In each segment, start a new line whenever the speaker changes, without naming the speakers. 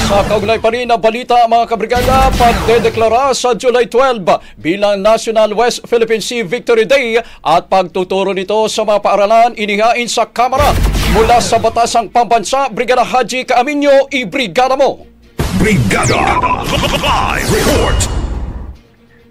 Sa kaugnay pa rin na balita mga kabrigada, pagdedeklara sa July 12 bilang National West Philippine Sea Victory Day at pagtuturo nito sa mga paaralan inihain sa Kamara. Mula sa Batasang Pambansa, Brigada Haji Caaminyo, i-brigada mo!
Brigada! Live report!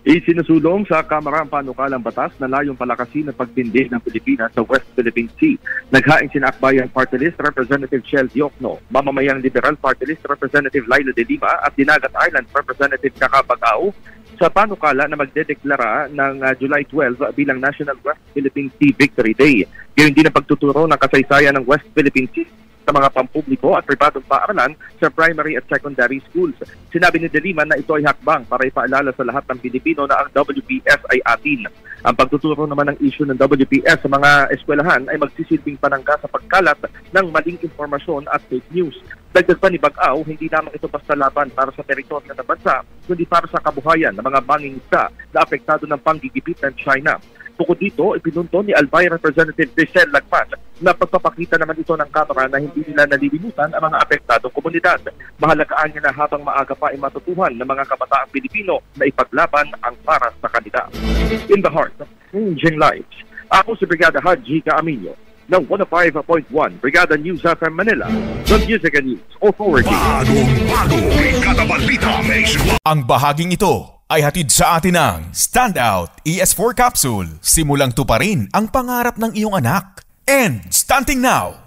Isinusulong sa Kamara ang panukalang batas na layong palakasin ang pagtindi ng Pilipinas sa West Philippine Sea. Naghain sina Akbayan Party List Representative Shell Diokno, Mamamayang Liberal Party List Representative Laila de Lima at Dinagat Island Representative Kakabagao sa panukala na magdedeklara ng July 12 bilang National West Philippine Sea Victory Day. Gayon din ang pagtuturo ng kasaysayan ng West Philippine Sea sa mga pampubliko at pribadong paaralan sa primary at secondary schools. Sinabi ni De Lima na ito ay hakbang para ipaalala sa lahat ng Pilipino na ang WPS ay atin. Ang pagtuturo naman ng issue ng WPS sa mga eskwelahan ay magsisilbing panangga sa pagkalat ng maling informasyon at fake news. Dagdag pa ni Bagao, hindi lamang ito basta laban para sa teritoryo ng bansa, kundi para sa kabuhayan ng mga mangingisda na apektado ng panggigipit ng China. Bukod dito, ipinunto ni Albay Representative Giselle Lagpas na pagpapakita naman ito ng Kamara na hindi nila nalilimutan ang mga apektadong komunidad. Mahalagaan niya na habang maaga pa ay matutuhan ng mga kabataang Pilipino na ipaglaban ang para sa kanila. In the heart of changing lives, ako si Brigada Haji Caaminyo ng 105.1 Brigada News FM Manila, the Music and News Authority.
Brigada Balita Nationwide.
Ang bahaging ito ay hatid sa atin ng Standout ES4 Capsule. Simulang tuparin ang pangarap ng iyong anak. And stunting now!